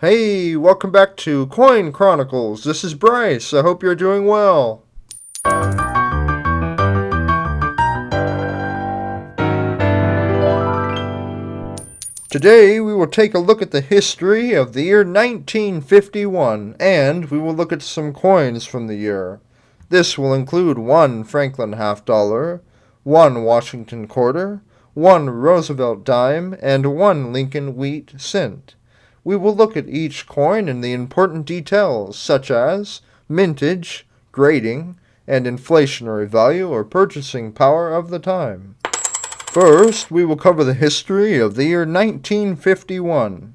Hey, welcome back to Coin Chronicles. This is Bryce. I hope you're doing well. Today we will take a look at the history of the year 1951, and we will look at some coins from the year. This will include one Franklin half dollar, one Washington quarter, one Roosevelt dime, and one Lincoln wheat cent. We will look at each coin and the important details such as mintage, grading, and inflationary value or purchasing power of the time. First, we will cover the history of the year 1951.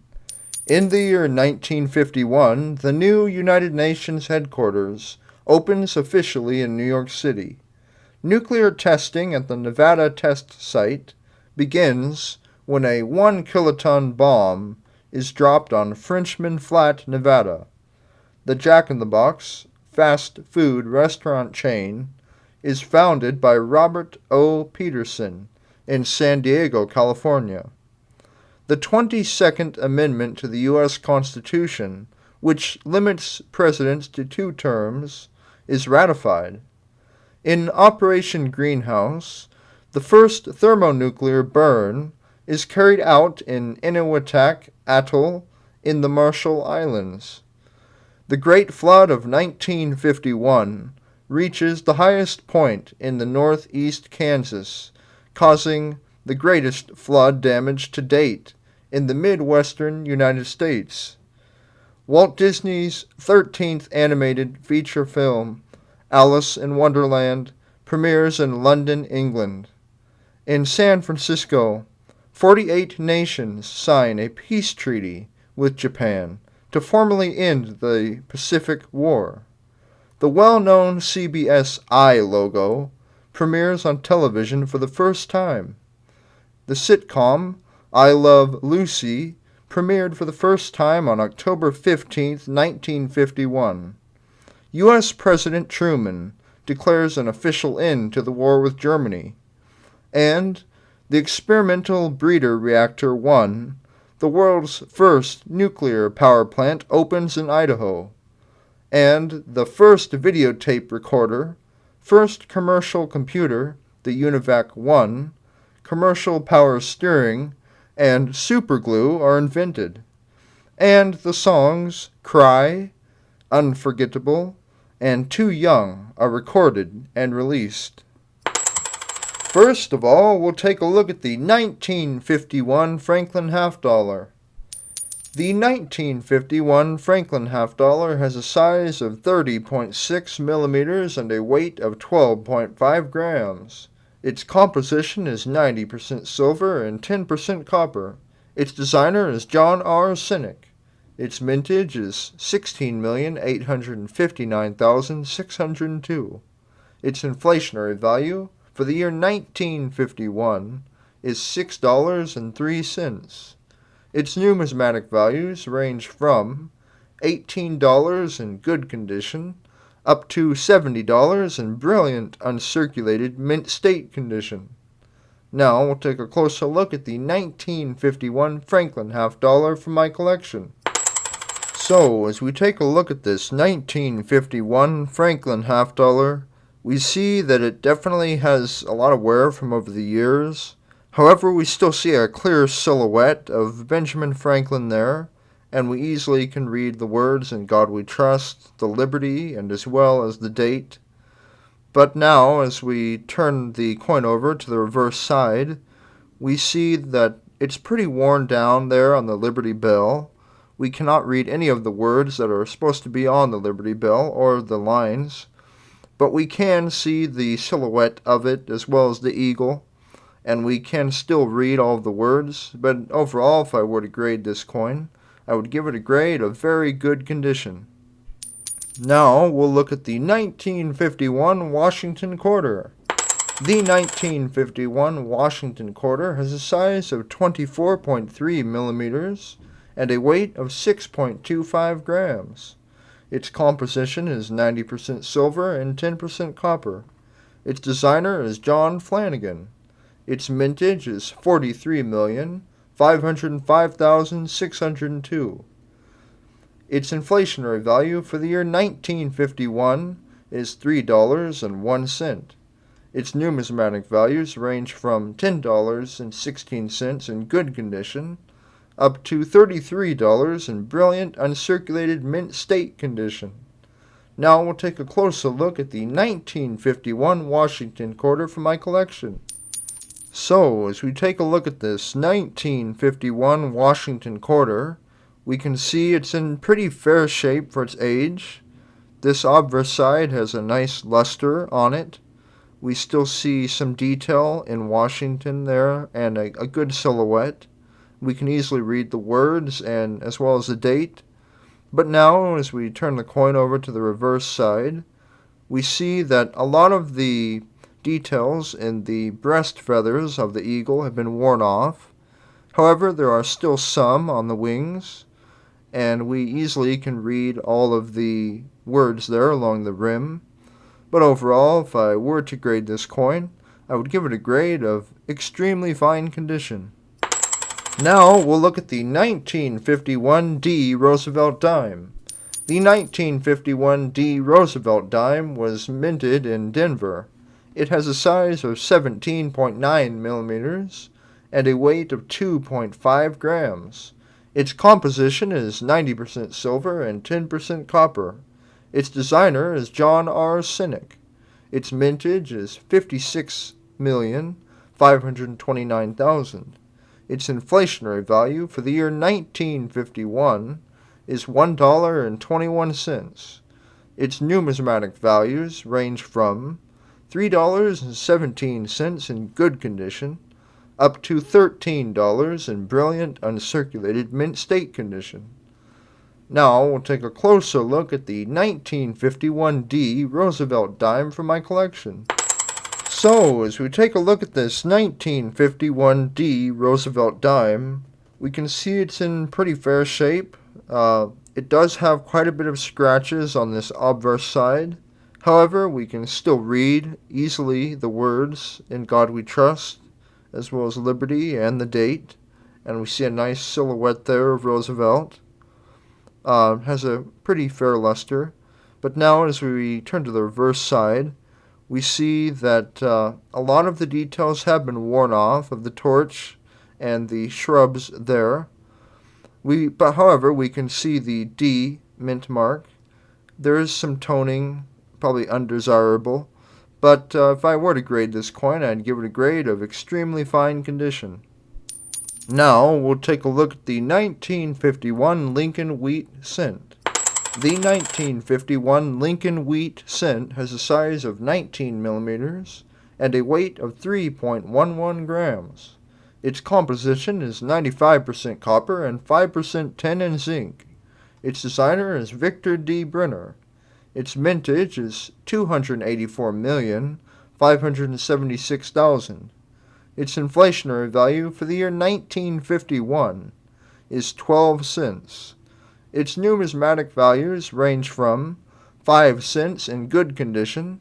In the year 1951, the new United Nations headquarters opens officially in New York City. Nuclear testing at the Nevada test site begins when a 1 kiloton bomb is dropped on Frenchman Flat, Nevada. The Jack in the Box fast food restaurant chain is founded by Robert O. Peterson in San Diego, California. The 22nd Amendment to the U.S. Constitution, which limits presidents to 2 terms, is ratified. In Operation Greenhouse, the first thermonuclear burn is carried out in Eniwetak Atoll in the Marshall Islands. The Great Flood of 1951 reaches the highest point in the northeast Kansas, causing the greatest flood damage to date in the Midwestern United States. Walt Disney's 13th animated feature film, Alice in Wonderland, premieres in London, England. In San Francisco, 48 nations sign a peace treaty with Japan to formally end the Pacific War. The well-known CBS I logo premieres on television for the first time. The sitcom I Love Lucy premiered for the first time on October 15, 1951. U.S. President Truman declares an official end to the war with Germany. And the experimental breeder reactor 1, the world's first nuclear power plant, opens in Idaho. And the first videotape recorder, first commercial computer, the UNIVAC 1, commercial power steering, and superglue are invented. And the songs Cry, Unforgettable, and Too Young are recorded and released. First of all, we'll take a look at the 1951 Franklin half dollar. The 1951 Franklin half dollar has a size of 30.6 millimeters and a weight of 12.5 grams. Its composition is 90% silver and 10% copper. Its designer is John R. Sinek. Its mintage is 16,859,602. Its inflationary value for the year 1951 is $6.03. Its numismatic values range from $18 in good condition up to $70 in brilliant uncirculated mint state condition. Now we'll take a closer look at the 1951 Franklin half dollar from my collection. So, as we take a look at this 1951 Franklin half dollar, we see that it definitely has a lot of wear from over the years. However, we still see a clear silhouette of Benjamin Franklin there, and we easily can read the words "In God We Trust," the Liberty, and as well as the date. But now, as we turn the coin over to the reverse side, we see that it's pretty worn down there on the Liberty Bell. We cannot read any of the words that are supposed to be on the Liberty Bell or the lines, but we can see the silhouette of it as well as the eagle, and we can still read all of the words. But overall, if I were to grade this coin, I would give it a grade of very good condition. Now we'll look at the 1951 Washington quarter. The 1951 Washington quarter has a size of 24.3 millimeters and a weight of 6.25 grams. Its composition is 90% silver and 10% copper. Its designer is John Flanagan. Its mintage is 43,505,602. Its inflationary value for the year 1951 is $3.01. Its numismatic values range from $10.16 in good condition up to $33 in brilliant uncirculated mint state condition. Now we'll take a closer look at the 1951 Washington quarter from my collection. So, as we take a look at this 1951 Washington quarter, we can see it's in pretty fair shape for its age. This obverse side has a nice luster on it. We still see some detail in Washington there and a good silhouette. We can easily read the words and as well as the date. But now, as we turn the coin over to the reverse side, we see that a lot of the details in the breast feathers of the eagle have been worn off. However, there are still some on the wings, and we easily can read all of the words there along the rim. But overall, if I were to grade this coin, I would give it a grade of extremely fine condition. Now we'll look at the 1951 D Roosevelt dime. The 1951 D Roosevelt dime was minted in Denver. It has a size of 17.9 millimeters and a weight of 2.5 grams. Its composition is 90% silver and 10% copper. Its designer is John R. Sinek. Its mintage is 56,529,000. Its inflationary value for the year 1951 is $1.21. Its numismatic values range from $3.17 in good condition up to $13 in brilliant uncirculated mint state condition. Now we'll take a closer look at the 1951 D Roosevelt dime from my collection. So, as we take a look at this 1951 D Roosevelt dime, we can see it's in pretty fair shape. It does have quite a bit of scratches on this obverse side. However, we can still read easily the words "In God We Trust," as well as liberty and the date. And we see a nice silhouette there of Roosevelt. Has a pretty fair luster. But now as we turn to the reverse side, we see that a lot of the details have been worn off of the torch and the shrubs there. However, we can see the D mint mark. There is some toning, probably undesirable, but if I were to grade this coin, I'd give it a grade of extremely fine condition. Now we'll take a look at the 1951 Lincoln Wheat Cent. The 1951 Lincoln Wheat Cent has a size of 19 millimeters and a weight of 3.11 grams. Its composition is 95% copper and 5% tin and zinc. Its designer is Victor D. Brenner. Its mintage is 284,576,000. Its inflationary value for the year 1951 is 12 cents. Its numismatic values range from 5 cents in good condition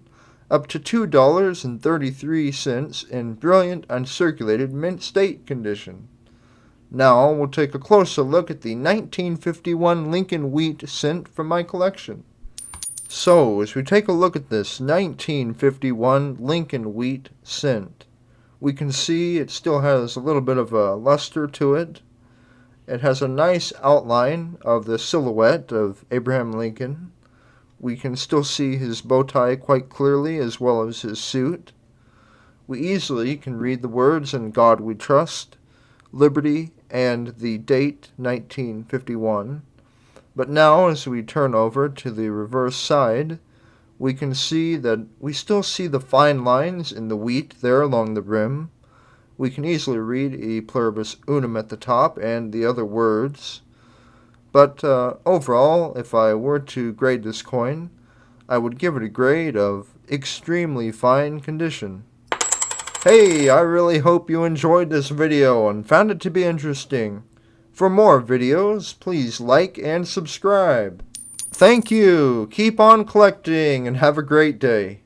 up to $2.33 in brilliant uncirculated mint state condition. Now we'll take a closer look at the 1951 Lincoln Wheat Cent from my collection. So, as we take a look at this 1951 Lincoln Wheat Cent, we can see it still has a little bit of a luster to it. It has a nice outline of the silhouette of Abraham Lincoln. We can still see his bow tie quite clearly as well as his suit. We easily can read the words "In God We Trust," liberty, and the date 1951. But now as we turn over to the reverse side, we can see that we still see the fine lines in the wheat there along the rim. We can easily read "E pluribus unum" at the top and the other words. But overall, if I were to grade this coin, I would give it a grade of extremely fine condition. Hey, I really hope you enjoyed this video and found it to be interesting. For more videos, please like and subscribe. Thank you, keep on collecting, and have a great day.